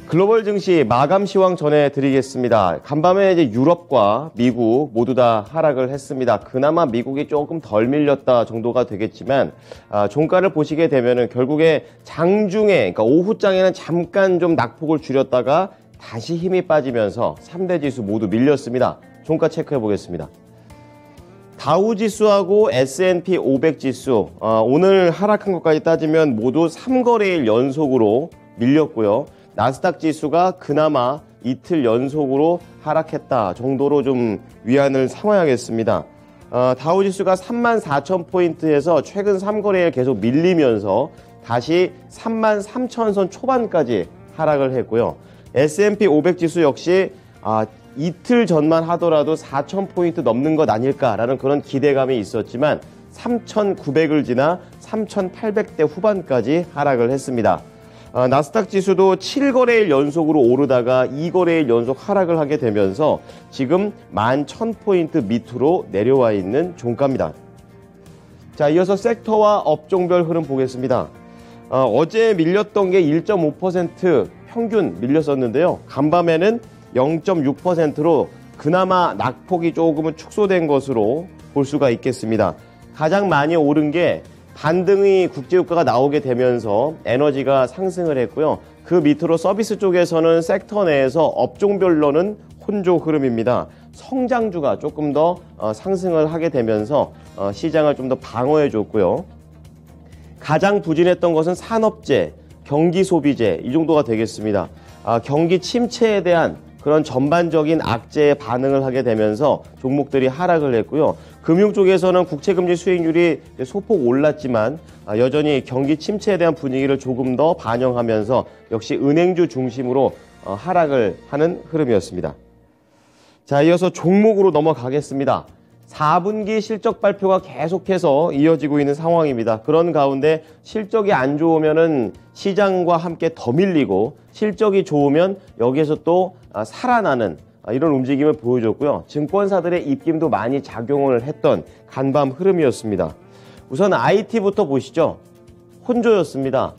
글로벌 증시 마감 시황 전해드리겠습니다. 간밤에 이제 유럽과 미국 모두 다 하락을 했습니다. 그나마 미국이 조금 덜 밀렸다 정도가 되겠지만 종가를 보시게 되면은 결국에 장중에, 그러니까 오후장에는 잠깐 좀 낙폭을 줄였다가 다시 힘이 빠지면서 3대 지수 모두 밀렸습니다. 종가 체크해 보겠습니다. 다우지수하고 S&P 500지수 오늘 하락한 것까지 따지면 모두 3거래일 연속으로 밀렸고요. 나스닥 지수가 그나마 이틀 연속으로 하락했다 정도로 좀 위안을 삼아야겠습니다. 다우지수가 34,000포인트에서 최근 3거래일 계속 밀리면서 다시 33,000선 초반까지 하락을 했고요. S&P 500지수 역시 이틀 전만 하더라도 4,000포인트 넘는 것 아닐까라는 그런 기대감이 있었지만 3,900을 지나 3,800대 후반까지 하락을 했습니다. 나스닥 지수도 7거래일 연속으로 오르다가 2거래일 연속 하락을 하게 되면서 지금 11,000포인트 밑으로 내려와 있는 종가입니다. 자, 이어서 섹터와 업종별 흐름 보겠습니다. 어제 밀렸던 게 1.5% 평균 밀렸었는데요. 간밤에는 0.6%로 그나마 낙폭이 조금은 축소된 것으로 볼 수가 있겠습니다. 가장 많이 오른 게 반등의 국제유가가 나오게 되면서 에너지가 상승을 했고요. 그 밑으로 서비스 쪽에서는 섹터 내에서 업종별로는 혼조 흐름입니다. 성장주가 조금 더 상승을 하게 되면서 시장을 좀 더 방어해 줬고요. 가장 부진했던 것은 산업재, 경기소비재 이 정도가 되겠습니다. 경기 침체에 대한 그런 전반적인 악재에 반응을 하게 되면서 종목들이 하락을 했고요. 금융 쪽에서는 국채금리 수익률이 소폭 올랐지만 여전히 경기 침체에 대한 분위기를 조금 더 반영하면서 역시 은행주 중심으로 하락을 하는 흐름이었습니다. 자, 이어서 종목으로 넘어가겠습니다. 4분기 실적 발표가 계속해서 이어지고 있는 상황입니다. 그런 가운데 실적이 안 좋으면은 시장과 함께 더 밀리고 실적이 좋으면 여기에서 또 살아나는 이런 움직임을 보여줬고요. 증권사들의 입김도 많이 작용을 했던 간밤 흐름이었습니다. 우선 IT부터 보시죠. 혼조였습니다.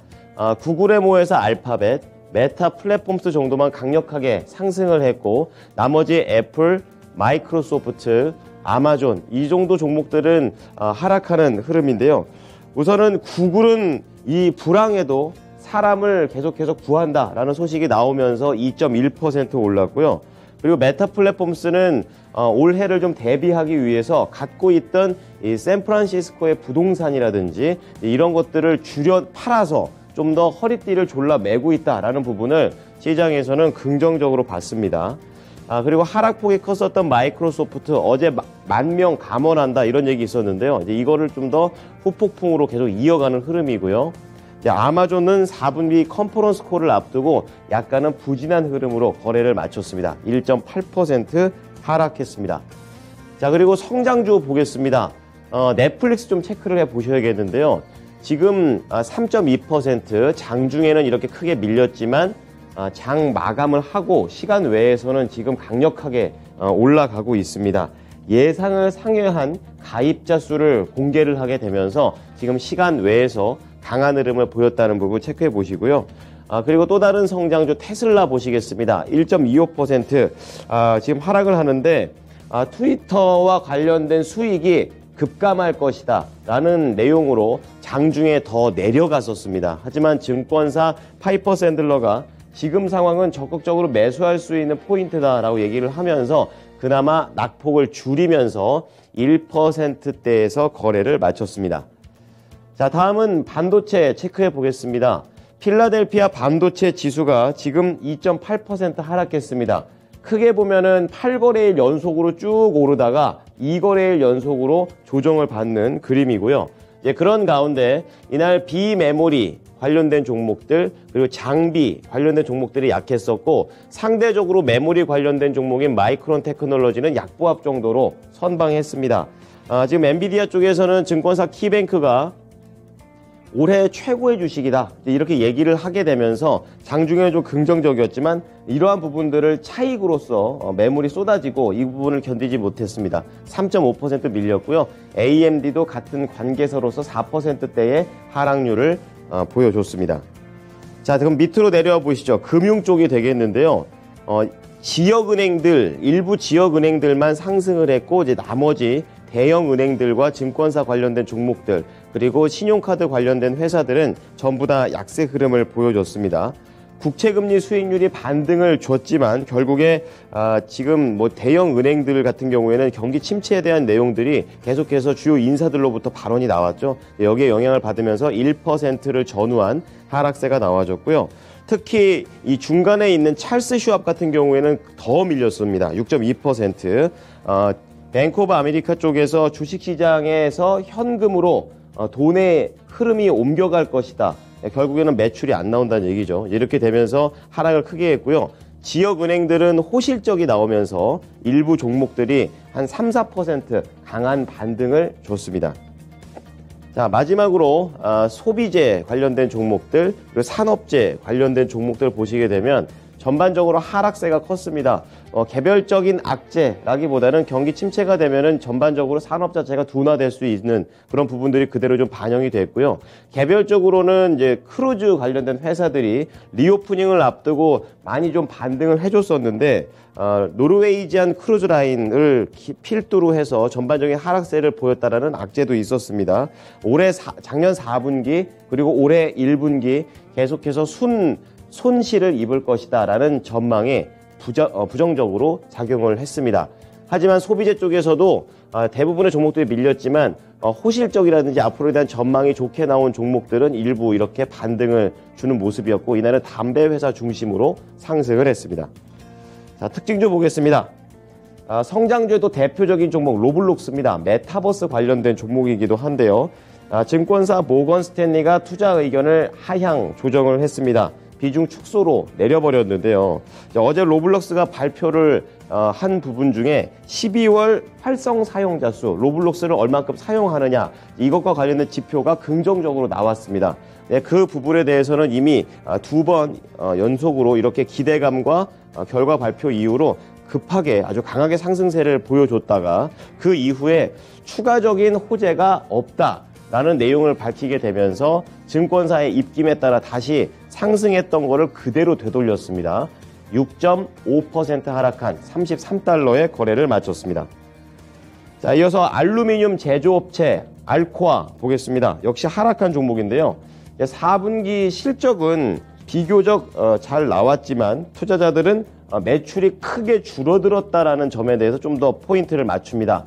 구글의 모에서 알파벳, 메타 플랫폼스 정도만 강력하게 상승을 했고 나머지 애플, 마이크로소프트, 아마존 이 정도 종목들은 하락하는 흐름인데요. 우선은 구글은 이 불황에도 사람을 계속해서 구한다라는 소식이 나오면서 2.1% 올랐고요. 그리고 메타 플랫폼스는 올해를 좀 대비하기 위해서 갖고 있던 이 샌프란시스코의 부동산이라든지 이런 것들을 팔아서 좀 더 허리띠를 졸라 매고 있다라는 부분을 시장에서는 긍정적으로 봤습니다. 그리고 하락폭이 컸었던 마이크로소프트 어제 10,000명 감원한다 이런 얘기 있었는데요. 이제 이거를 좀 더 후폭풍으로 계속 이어가는 흐름이고요. 아마존은 4분기 컨퍼런스 콜을 앞두고 약간은 부진한 흐름으로 거래를 마쳤습니다. 1.8% 하락했습니다. 자, 그리고 성장주 보겠습니다. 넷플릭스 좀 체크를 해 보셔야겠는데요. 지금 3.2% 장중에는 이렇게 크게 밀렸지만 장 마감을 하고 시간 외에서는 지금 강력하게 올라가고 있습니다. 예상을 상회한 가입자 수를 공개를 하게 되면서 지금 시간 외에서 강한 흐름을 보였다는 부분 체크해 보시고요. 그리고 또 다른 성장주 테슬라 보시겠습니다. 1.25% 지금 하락을 하는데 트위터와 관련된 수익이 급감할 것이다 라는 내용으로 장중에 더 내려갔었습니다. 하지만 증권사 파이퍼 샌들러가 지금 상황은 적극적으로 매수할 수 있는 포인트다라고 얘기를 하면서 그나마 낙폭을 줄이면서 1%대에서 거래를 마쳤습니다. 자, 다음은 반도체 체크해 보겠습니다. 필라델피아 반도체 지수가 지금 2.8% 하락했습니다. 크게 보면은 8거래일 연속으로 쭉 오르다가 2거래일 연속으로 조정을 받는 그림이고요. 그런 가운데 이날 비메모리 관련된 종목들 그리고 장비 관련된 종목들이 약했었고 상대적으로 메모리 관련된 종목인 마이크론 테크놀로지는 약보합 정도로 선방했습니다. 지금 엔비디아 쪽에서는 증권사 키뱅크가 올해 최고의 주식이다 이렇게 얘기를 하게 되면서 장중에는 좀 긍정적이었지만 이러한 부분들을 차익으로서 매물이 쏟아지고 이 부분을 견디지 못했습니다. 3.5% 밀렸고요. AMD도 같은 관계사로서 4%대의 하락률을 보여줬습니다. 자, 그럼 밑으로 내려와 보시죠. 금융 쪽이 되겠는데요. 지역은행들, 일부 지역은행들만 상승을 했고, 이제 나머지 대형은행들과 증권사 관련된 종목들, 그리고 신용카드 관련된 회사들은 전부 다 약세 흐름을 보여줬습니다. 국채금리 수익률이 반등을 줬지만 결국에 지금 뭐 대형 은행들 같은 경우에는 경기 침체에 대한 내용들이 계속해서 주요 인사들로부터 발언이 나왔죠. 여기에 영향을 받으면서 1%를 전후한 하락세가 나와줬고요. 특히 이 중간에 있는 찰스 슈왑 같은 경우에는 더 밀렸습니다. 6.2%. 뱅크 오브 아메리카 쪽에서 주식시장에서 현금으로 돈의 흐름이 옮겨갈 것이다. 결국에는 매출이 안 나온다는 얘기죠. 이렇게 되면서 하락을 크게 했고요. 지역은행들은 호실적이 나오면서 일부 종목들이 한 3, 4% 강한 반등을 줬습니다. 자, 마지막으로 소비재 관련된 종목들, 그리고 산업재 관련된 종목들 보시게 되면 전반적으로 하락세가 컸습니다. 개별적인 악재라기보다는 경기 침체가 되면은 전반적으로 산업 자체가 둔화될 수 있는 그런 부분들이 그대로 좀 반영이 됐고요. 개별적으로는 이제 크루즈 관련된 회사들이 리오프닝을 앞두고 많이 좀 반등을 해줬었는데 노르웨이지안 크루즈 라인을 필두로 해서 전반적인 하락세를 보였다라는 악재도 있었습니다. 작년 4분기 그리고 올해 1분기 계속해서 손실을 입을 것이다라는 전망에 부정적으로 작용을 했습니다. 하지만 소비재 쪽에서도 대부분의 종목들이 밀렸지만 호실적이라든지 앞으로에 대한 전망이 좋게 나온 종목들은 일부 이렇게 반등을 주는 모습이었고 이날은 담배 회사 중심으로 상승을 했습니다. 자, 특징주 보겠습니다. 성장주에도 대표적인 종목 로블록스입니다. 메타버스 관련된 종목이기도 한데요. 증권사 모건 스탠리가 투자 의견을 하향 조정을 했습니다. 비중 축소로 내려버렸는데요. 어제 로블록스가 발표를 한 부분 중에 12월 활성 사용자 수, 로블록스를 얼만큼 사용하느냐 이것과 관련된 지표가 긍정적으로 나왔습니다. 네, 그 부분에 대해서는 이미 2번 연속으로 이렇게 기대감과 결과 발표 이후로 급하게 아주 강하게 상승세를 보여줬다가 그 이후에 추가적인 호재가 없다라는 내용을 밝히게 되면서 증권사의 입김에 따라 다시 상승했던 거를 그대로 되돌렸습니다. 6.5% 하락한 33달러의 거래를 마쳤습니다. 자, 이어서 알루미늄 제조업체 알코아 보겠습니다. 역시 하락한 종목인데요. 4분기 실적은 비교적 잘 나왔지만 투자자들은 매출이 크게 줄어들었다라는 점에 대해서 좀 더 포인트를 맞춥니다.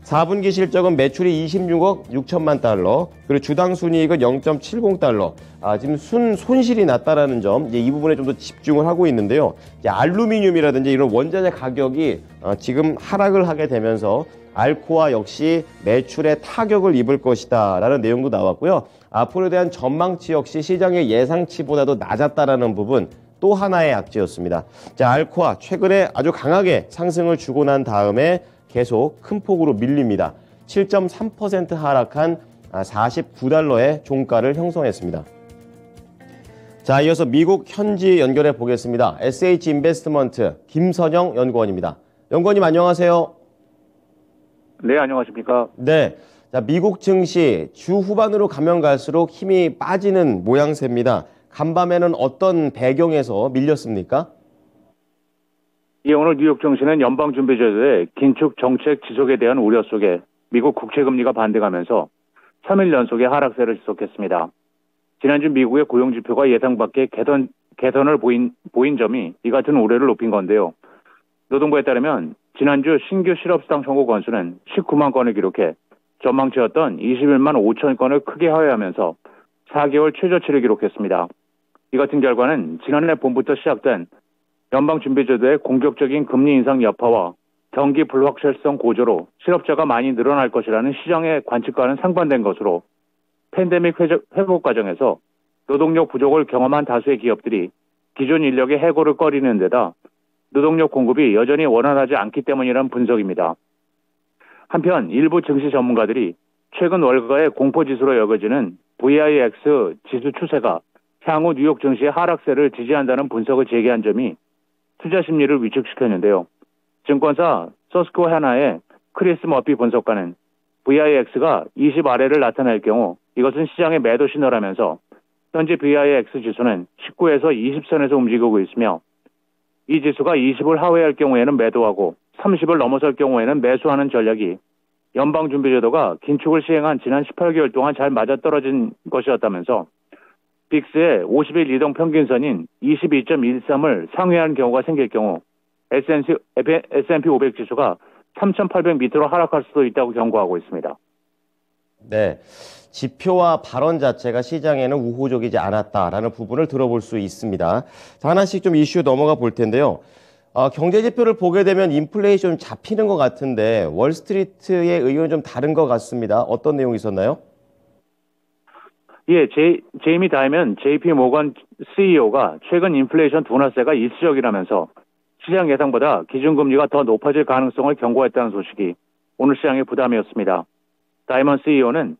4분기 실적은 매출이 26억 6천만 달러, 그리고 주당 순이익은 0.70달러. 지금 손실이 났다라는 점, 이제 이 부분에 좀 더 집중을 하고 있는데요. 이제 알루미늄이라든지 이런 원자재 가격이 지금 하락을 하게 되면서 알코아 역시 매출에 타격을 입을 것이다라는 내용도 나왔고요. 앞으로에 대한 전망치 역시 시장의 예상치보다도 낮았다라는 부분. 또 하나의 악재였습니다. 자, 알코아 최근에 아주 강하게 상승을 주고 난 다음에 계속 큰 폭으로 밀립니다. 7.3% 하락한 49달러의 종가를 형성했습니다. 자, 이어서 미국 현지 연결해 보겠습니다. SH 인베스트먼트 김선영 연구원입니다. 연구원님 안녕하세요. 네, 안녕하십니까. 네. 자, 미국 증시 주 후반으로 가면 갈수록 힘이 빠지는 모양새입니다. 간밤에는 어떤 배경에서 밀렸습니까? 예, 오늘 뉴욕 증시는 연방준비제도의 긴축 정책 지속에 대한 우려 속에 미국 국채금리가 반등하면서 3일 연속의 하락세를 지속했습니다. 지난주 미국의 고용지표가 예상 밖의 개선을 보인 점이 이 같은 우려를 높인 건데요. 노동부에 따르면 지난주 신규 실업수당 청구 건수는 19만 건을 기록해 전망치였던 21만 5천 건을 크게 하회하면서 4개월 최저치를 기록했습니다. 이 같은 결과는 지난해 봄부터 시작된 연방준비제도의 공격적인 금리 인상 여파와 경기 불확실성 고조로 실업자가 많이 늘어날 것이라는 시장의 관측과는 상반된 것으로 팬데믹 회복 과정에서 노동력 부족을 경험한 다수의 기업들이 기존 인력의 해고를 꺼리는 데다 노동력 공급이 여전히 원활하지 않기 때문이라는 분석입니다. 한편 일부 증시 전문가들이 최근 월가의 공포지수로 여겨지는 VIX 지수 추세가 향후 뉴욕 증시의 하락세를 지지한다는 분석을 제기한 점이 투자 심리를 위축시켰는데요. 증권사 서스코 해나의 크리스 머피 분석가는 VIX가 20 아래를 나타낼 경우 이것은 시장의 매도 신호라면서 현재 VIX 지수는 19에서 20선에서 움직이고 있으며 이 지수가 20을 하회할 경우에는 매도하고 30을 넘어설 경우에는 매수하는 전략이 연방준비제도가 긴축을 시행한 지난 18개월 동안 잘 맞아떨어진 것이었다면서 빅스의 50일 이동 평균선인 22.13을 상회하는 경우가 생길 경우 S&P 500 지수가 3,800m로 하락할 수도 있다고 경고하고 있습니다. 네. 지표와 발언 자체가 시장에는 우호적이지 않았다라는 부분을 들어볼 수 있습니다. 자, 하나씩 좀 이슈 넘어가 볼 텐데요. 경제 지표를 보게 되면 인플레이션 잡히는 것 같은데 월스트리트의 의견은 좀 다른 것 같습니다. 어떤 내용이 있었나요? 예, 제이미 다이먼 JP 모건 CEO가 최근 인플레이션 둔화세가 일시적이라면서 시장 예상보다 기준금리가 더 높아질 가능성을 경고했다는 소식이 오늘 시장의 부담이었습니다. 다이먼 CEO는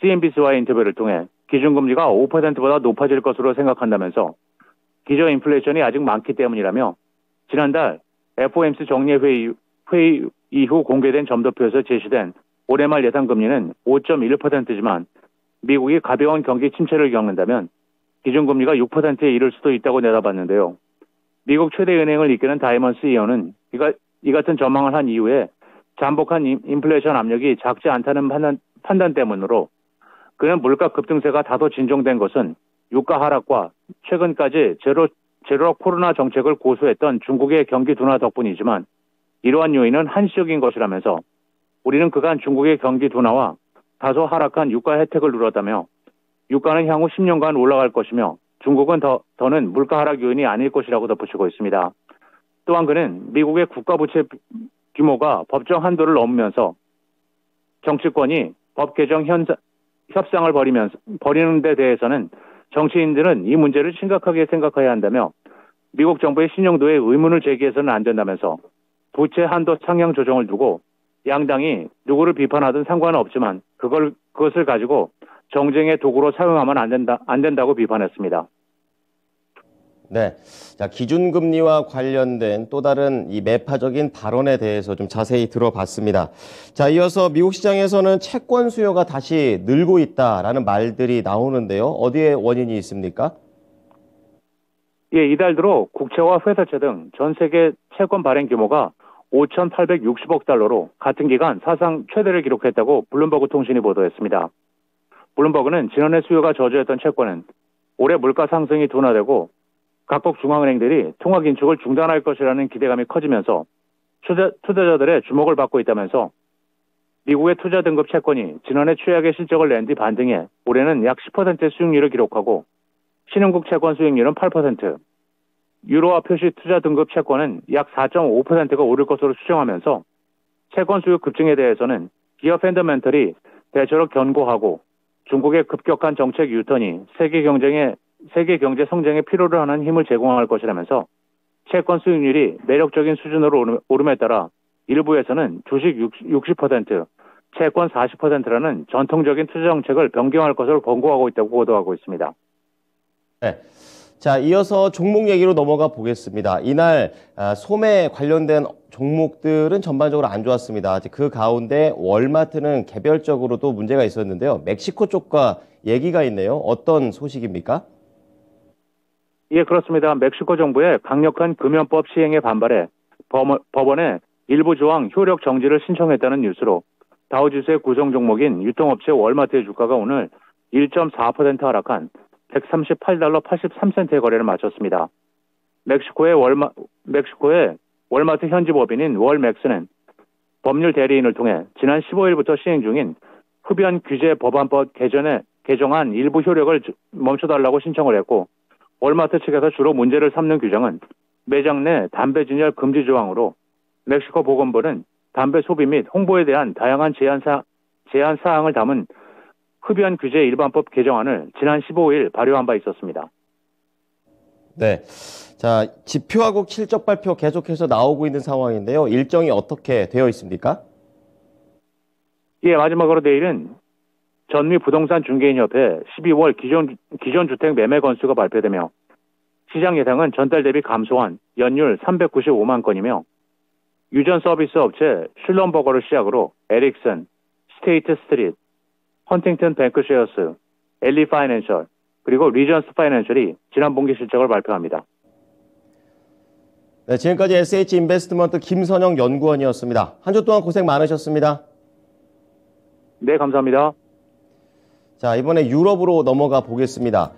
CNBC와의 인터뷰를 통해 기준금리가 5%보다 높아질 것으로 생각한다면서 기저 인플레이션이 아직 많기 때문이라며 지난달 FOMC 정례회의 이후 공개된 점도표에서 제시된 올해 말 예상금리는 5.1%지만 미국이 가벼운 경기 침체를 겪는다면 기준금리가 6%에 이를 수도 있다고 내다봤는데요. 미국 최대 은행을 이끄는 다이먼 CEO는 이 같은 전망을 한 이후에 잠복한 인플레이션 압력이 작지 않다는 판단 때문으로 그는 물가 급등세가 다소 진정된 것은 유가 하락과 최근까지 제로 코로나 정책을 고수했던 중국의 경기 둔화 덕분이지만 이러한 요인은 한시적인 것이라면서 우리는 그간 중국의 경기 둔화와 다소 하락한 유가 혜택을 누렸다며 유가는 향후 10년간 올라갈 것이며 중국은 더는 물가 하락 요인이 아닐 것이라고 덧붙이고 있습니다. 또한 그는 미국의 국가부채 규모가 법정 한도를 넘으면서 정치권이 법 개정 협상을 벌이는 데 대해서는 정치인들은 이 문제를 심각하게 생각해야 한다며 미국 정부의 신용도에 의문을 제기해서는 안 된다면서 부채 한도 상향 조정을 두고 양당이 누구를 비판하든 상관은 없지만 그것을 가지고 정쟁의 도구로 사용하면 안 된다고 비판했습니다. 네. 자, 기준금리와 관련된 또 다른 이 매파적인 발언에 대해서 좀 자세히 들어봤습니다. 자, 이어서 미국 시장에서는 채권 수요가 다시 늘고 있다라는 말들이 나오는데요. 어디에 원인이 있습니까? 예, 이달 들어 국채와 회사채 등 전 세계 채권 발행 규모가 5,860억 달러로 같은 기간 사상 최대를 기록했다고 블룸버그 통신이 보도했습니다. 블룸버그는 지난해 수요가 저조했던 채권은 올해 물가 상승이 둔화되고 각국 중앙은행들이 통화 긴축을 중단할 것이라는 기대감이 커지면서 투자자들의 주목을 받고 있다면서 미국의 투자 등급 채권이 지난해 최악의 실적을 낸 뒤 반등해 올해는 약 10%의 수익률을 기록하고 신흥국 채권 수익률은 8%, 유로화 표시 투자 등급 채권은 약 4.5%가 오를 것으로 추정하면서 채권 수요 급증에 대해서는 기업 펀더멘털이 대체로 견고하고 중국의 급격한 정책 유턴이 세계 경제 성장에 필요로 하는 힘을 제공할 것이라면서 채권 수익률이 매력적인 수준으로 오름에 따라 일부에서는 주식 60%, 채권 40%라는 전통적인 투자 정책을 변경할 것을 권고하고 있다고 보도하고 있습니다. 네. 자, 이어서 종목 얘기로 넘어가 보겠습니다. 이날 소매 관련된 종목들은 전반적으로 안 좋았습니다. 그 가운데 월마트는 개별적으로도 문제가 있었는데요. 멕시코 쪽과 얘기가 있네요. 어떤 소식입니까? 예, 그렇습니다. 멕시코 정부의 강력한 금연법 시행에 반발해 법원에 일부 조항 효력 정지를 신청했다는 뉴스로 다우지수의 구성 종목인 유통업체 월마트의 주가가 오늘 1.4% 하락한 138달러 83센트의 거래를 마쳤습니다. 멕시코의 월마트 현지 법인인 월맥스는 법률 대리인을 통해 지난 15일부터 시행 중인 흡연 규제 법안법 개정안 일부 효력을 멈춰달라고 신청을 했고 월마트 측에서 주로 문제를 삼는 규정은 매장 내 담배 진열 금지 조항으로 멕시코 보건부는 담배 소비 및 홍보에 대한 다양한 제한 사항을 담은 흡연 규제 일반법 개정안을 지난 15일 발효한 바 있었습니다. 네. 자, 지표하고 실적 발표 계속해서 나오고 있는 상황인데요. 일정이 어떻게 되어 있습니까? 예, 마지막으로 내일은 전미 부동산 중개인협회 12월 기존 주택 매매 건수가 발표되며 시장 예상은 전달 대비 감소한 연율 395만 건이며 유전 서비스 업체 슐럼버거를 시작으로 에릭슨, 스테이트 스트릿, 헌팅턴 뱅크쉐어스, 엘리 파이낸셜, 그리고 리전스 파이낸셜이 지난 분기 실적을 발표합니다. 네, 지금까지 SH인베스트먼트 김선영 연구원이었습니다. 한 주 동안 고생 많으셨습니다. 네, 감사합니다. 자, 이번에 유럽으로 넘어가 보겠습니다.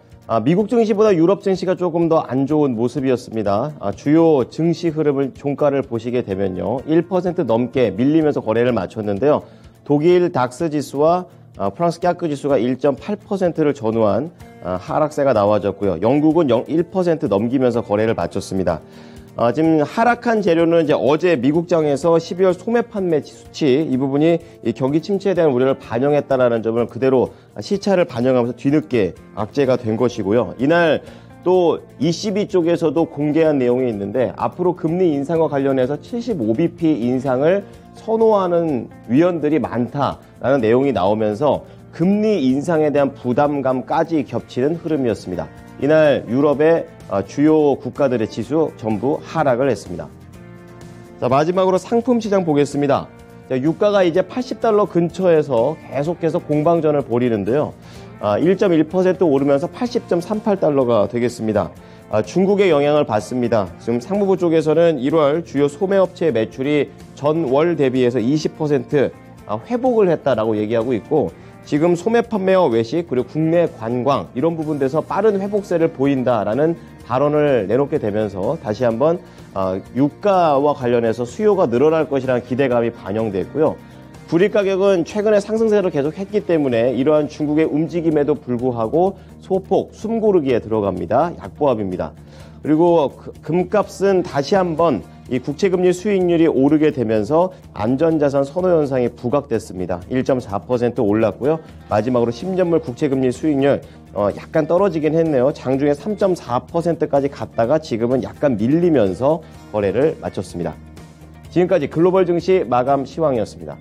미국 증시보다 유럽 증시가 조금 더 안 좋은 모습이었습니다. 주요 증시 흐름을 종가를 보시게 되면요. 1% 넘게 밀리면서 거래를 마쳤는데요. 독일 닥스 지수와 프랑스 깍그 지수가 1.8%를 전후한 하락세가 나와졌고요. 영국은 1% 넘기면서 거래를 마쳤습니다. 지금 하락한 재료는 이제 어제 미국장에서 12월 소매 판매 수치 이 부분이 이 경기 침체에 대한 우려를 반영했다라는 점을 그대로 시차를 반영하면서 뒤늦게 악재가 된 것이고요. 이날 또 ECB 쪽에서도 공개한 내용이 있는데 앞으로 금리 인상과 관련해서 75bp 인상을 선호하는 위원들이 많다라는 내용이 나오면서 금리 인상에 대한 부담감까지 겹치는 흐름이었습니다. 이날 유럽의 주요 국가들의 지수 전부 하락을 했습니다. 자, 마지막으로 상품 시장 보겠습니다. 자, 유가가 이제 $80 근처에서 계속해서 공방전을 벌이는데요. 1.1% 오르면서 $80.38가 되겠습니다. 중국의 영향을 받습니다. 지금 상무부 쪽에서는 1월 주요 소매업체 매출이 전월 대비해서 20% 회복을 했다라고 얘기하고 있고 지금 소매 판매와 외식 그리고 국내 관광 이런 부분에서 빠른 회복세를 보인다라는 발언을 내놓게 되면서 다시 한번 유가와 관련해서 수요가 늘어날 것이라는 기대감이 반영됐고요. 구리 가격은 최근에 상승세를 계속했기 때문에 이러한 중국의 움직임에도 불구하고 소폭 숨고르기에 들어갑니다. 약보합입니다. 그리고 금값은 다시 한번 이 국채금리 수익률이 오르게 되면서 안전자산 선호 현상이 부각됐습니다. 1.4% 올랐고요. 마지막으로 10년물 국채금리 수익률 약간 떨어지긴 했네요. 장중에 3.4%까지 갔다가 지금은 약간 밀리면서 거래를 마쳤습니다. 지금까지 글로벌 증시 마감 시황이었습니다.